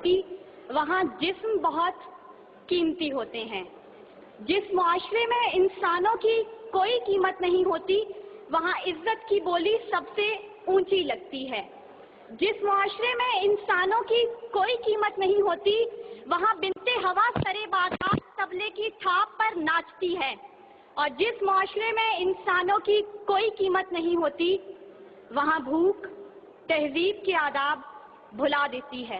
ہوتی وہاں جسم بہت قیمتی ہوتے ہیں. جس معاشرے میں انسانوں کی کوئی قیمت نہیں ہوتی وہاں عزت کی بولی سب سے اونچی لگتی ہے. جس معاشرے میں انسانوں کی کوئی قیمت نہیں ہوتی وہاں بنت ہوا سرے بادات طبلے کی تھاپ پر ناچتی ہے. اور جس معاشرے میں انسانوں کی کوئی قیمت نہیں ہوتی وہاں بھوک تہذیب کے آداب بھلا دیتی ہے.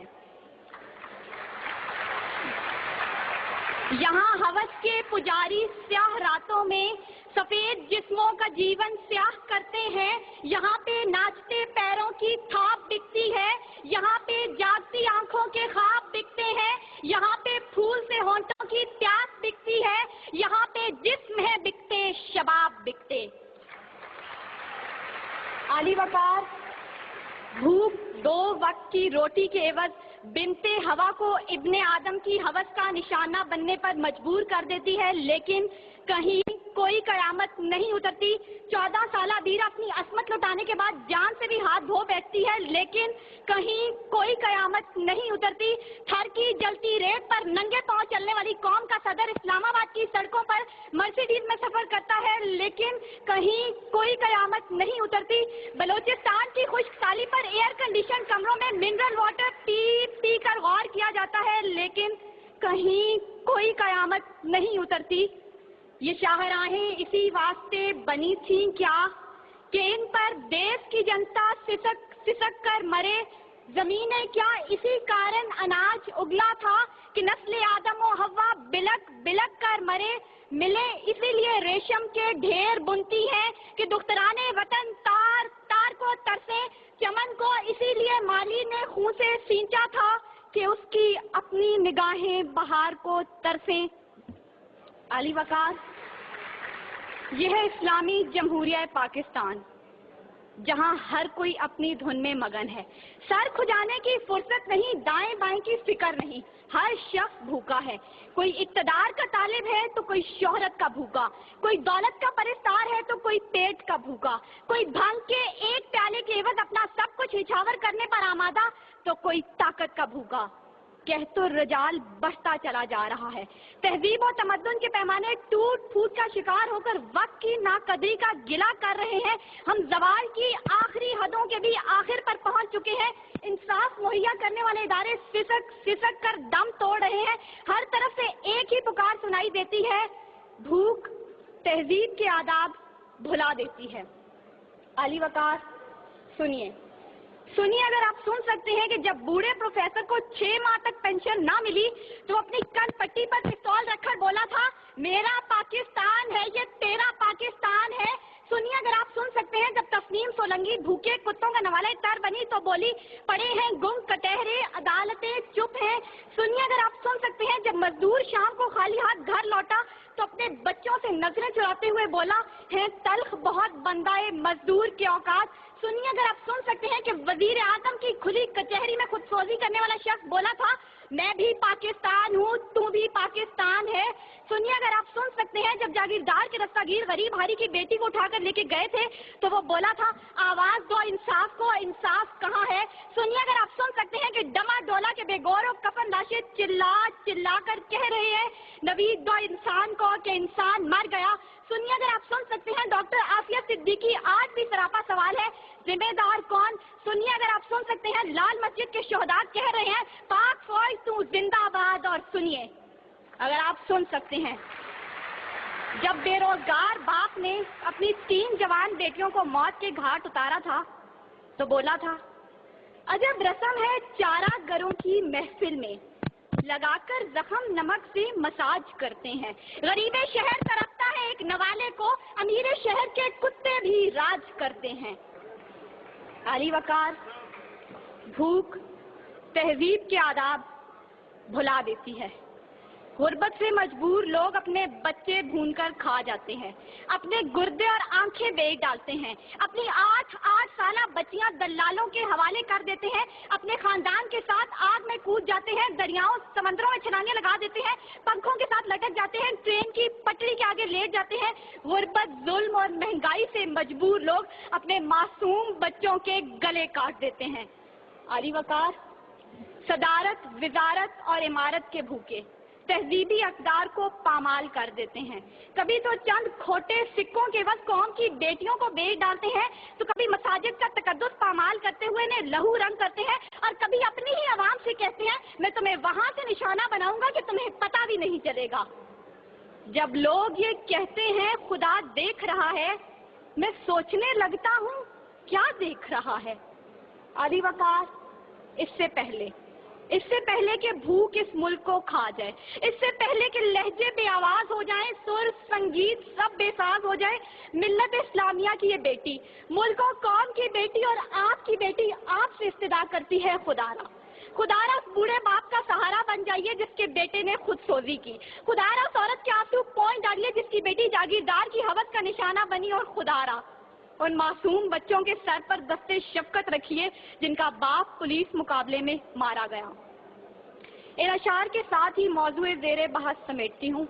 یہاں ہوس کے پجاری سیاہ راتوں میں سفید جسموں کا جیون سیاہ کرتے ہیں. یہاں پہ ناچتے پیروں کی تھاپ بکتی ہے. یہاں پہ جاگتی آنکھوں کے خواب بکتے ہیں. یہاں پہ پھول سے ہونٹوں کی پیاس بکتی ہے. یہاں پہ جسم ہے بکتے شباب بکتے. عالی وقار بھوک 2 وقت کی روٹی کے عوض بنت ہوا کو ابن آدم کی ہوس کا نشانہ بننے پر مجبور کر دیتی ہے. لیکن کہیں کوئی قیامت نہیں اترتی. 14 سالہ بیرا اپنی عصمت لٹانے کے بعد جان سے بھی ہاتھ دھو بیٹھتی ہے. لیکن کہیں کوئی قیامت نہیں اترتی. تھر کی جلتی ریت پر ننگے پاؤں چلنے والی قوم کا صدر اسلام آباد کی سڑکوں پر مرسیڈیز میں سفر کرتا ہے. لیکن کہیں کوئی قیامت نہیں اترتی. بلوچستان کی خشک سالی پر ایئر کنڈیشن کمروں میں منرل واٹر پی پی کر غور کیا جاتا ہے. لیکن کہیں کوئی قیامت نہیں اترتی. یہ شاہراہیں اسی واسطے بنی تھیں کیا کہ ان پر دیس کی جنتا سسک کر مرے. زمینیں کیا اسی کارن اناج اگلا تھا کہ نسل آدم و حوا بلک بلک کر مرے. ملے اسی لیے ریشم کے ڈھیر بنتی ہیں کہ دخترانے وطن تار تار کو ترسے. چمن کو اسی لیے مالی نے خون سے سینچا تھا کہ اس کی اپنی نگاہیں بہار کو ترسیں. عالی وقار یہ ہے اسلامی جمہوریہ پاکستان جہاں ہر کوئی اپنی دھن میں مگن ہے. سر کھجانے کی فرصت نہیں, دائیں بائیں کی فکر نہیں. ہر شخص بھوکا ہے. کوئی اقتدار کا طالب ہے تو کوئی شہرت کا بھوکا, کوئی دولت کا پرستار ہے تو کوئی پیٹ کا بھوکا, کوئی بھنگ کے ایک پیالے کے عوض اپنا سب کچھ نچھاور کرنے پر آمادہ تو کوئی طاقت کا بھوکا. کہت الرجال بڑھتا چلا جا رہا ہے. تہذیب و تمدن کے پیمانے ٹوٹ پھوٹ کا شکار ہو کر وقت کی ناقدری کا گلہ کر رہے ہیں. ہم زوال کی آخری حدوں کے بھی آخر پر پہنچ چکے ہیں. انصاف مہیا کرنے والے ادارے سسک کر دم توڑ رہے ہیں. ہر طرف سے ایک ہی پکار سنائی دیتی ہے, بھوک تہذیب کے آداب بھلا دیتی ہے. عالی وقار سنیے اگر آپ سن سکتے ہیں کہ جب بوڑھے پروفیسر کو 6 ماہ تک پینشن نہ ملی تو اپنی کن پٹی پر پستول رکھ کر بولا تھا, میرا پاکستان ہے یہ تیرا پاکستان ہے. سنیے اگر آپ سن سکتے ہیں جب تسنیم سولنگی بھوکے کتوں کا نوالہ تر بنی تو بولی, پڑے ہیں گم کٹہرے عدالتیں چپ ہیں. سنیے اگر آپ سن سکتے ہیں جب مزدور شام کو خالی ہاتھ گھر لوٹا تو اپنے بچوں سے نظریں چراتے ہوئے بولا, ہے تلخ بہت بندائے مزدور کے اوقات. سنیے اگر آپ سن سکتے ہیں کہ وزیر اعظم کی کھلی کچہری میں خود سوزی کرنے والا شخص بولا تھا, میں بھی پاکستان ہوں تو بھی پاکستان ہے. سنیے اگر آپ سن سکتے ہیں جب جاگیردار کے دستگیر غریب ہاری کی بیٹی کو اٹھا کر لے کے گئے تھے تو وہ بولا تھا, آواز دو انصاف کو, انصاف کہاں ہے. سنیے اگر آپ سن سکتے ہیں کہ ڈما ڈولا کے بے گور و کفن لاشیں چلا چلا کر کہہ رہے ہیں, نوید دو انسان کو کہ انسان مر گیا. سنیے اگر آپ سن سکتے ہیں ڈاکٹر عافیہ صدیقی آج بھی سراپا سوال ہے, ذمہ دار کون. سنیے اگر آپ سن سکتے ہیں لال مسجد کے شہداء کہہ رہے ہیں, پاک فوج تو زندہ باد. اور سنیے اگر آپ سن سکتے ہیں جب بے روزگار باپ نے اپنی 3 جوان بیٹیوں کو موت کے گھاٹ اتارا تھا تو بولا تھا, عجب رسم ہے چارہ گروں کی محفل میں, لگا کر زخم نمک سے مساج کرتے ہیں. غریب شہر تڑپتا ہے ایک نوالے کو, امیر شہر کے کتے بھی راج کرتے ہیں. عالی وقار بھوک تہذیب کے آداب بھلا دیتی ہے. غربت سے مجبور لوگ اپنے بچے بھون کر کھا جاتے ہیں, اپنے گردے اور آنکھیں بیچ ڈالتے ہیں, اپنی 8 سالہ بچیاں دلالوں کے حوالے کر دیتے ہیں, اپنے خاندان کے ساتھ آگ میں کود جاتے ہیں, دریاؤں سمندروں میں چھلانگیں لگا دیتے ہیں, پنکھوں کے ساتھ لٹک جاتے ہیں, ٹرین کی پٹری کے آگے لیٹ جاتے ہیں. غربت, ظلم اور مہنگائی سے مجبور لوگ اپنے معصوم بچوں کے گلے کاٹ دیتے ہیں. عالی وقار صدارت، وزارت اور عمارت کے بھوکے تہذیبی اقدار کو پامال کر دیتے ہیں. کبھی تو چند کھوٹے سکوں کے عوض قوم کی بیٹیوں کو بیچ ڈالتے ہیں، تو کبھی مساجد کا تقدس پامال کرتے ہوئے انہیں لہو رنگ کرتے ہیں، اور کبھی اپنی ہی عوام سے کہتے ہیں میں تمہیں وہاں سے نشانہ بناؤں گا کہ تمہیں پتہ بھی نہیں چلے گا. جب لوگ یہ کہتے ہیں خدا دیکھ رہا ہے، میں سوچنے لگتا ہوں کیا دیکھ رہا ہے. علی وقار، اس سے پہلے کہ بھوک اس ملک کو کھا جائے، اس سے پہلے کہ لہجے بے آواز ہو جائیں، سر سنگیت سب بے ساز ہو جائے، ملت اسلامیہ کی یہ بیٹی، ملک و قوم کی بیٹی اور آپ کی بیٹی آپ سے استدعا کرتی ہے خدارا اس بوڑھے باپ کا سہارا بن جائیے جس کے بیٹے نے خود سوزی کی. خدارا اس عورت کے آنسو پوئنٹ ڈالیے جس کی بیٹی جاگیردار کی ہوس کا نشانہ بنی. اور خدارا ان معصوم بچوں کے سر پر دستے شفقت رکھیے جن کا باپ پولیس مقابلے میں مارا گیا. ان اشعار کے ساتھ ہی موضوع زیر بحث سمیٹتی ہوں.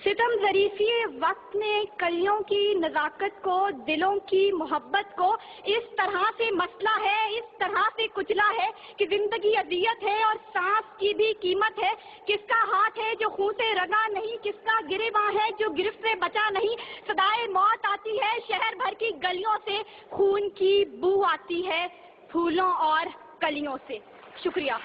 ستم ظریفی وقت نے کلیوں کی نزاکت کو، دلوں کی محبت کو اس طرح سے مسئلہ ہے، اس طرح سے کچلا ہے کہ زندگی اذیت ہے اور سانس کی بھی قیمت ہے. کس کا ہاتھ ہے جو خون سے رگا نہیں، کس کا گریباں ہے جو گرفت سے بچا نہیں. صدائے موت آتی ہے شہر بھر کی گلیوں سے، خون کی بو آتی ہے پھولوں اور کلیوں سے. شکریہ.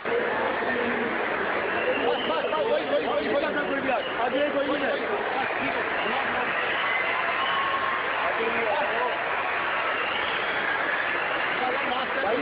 بھائی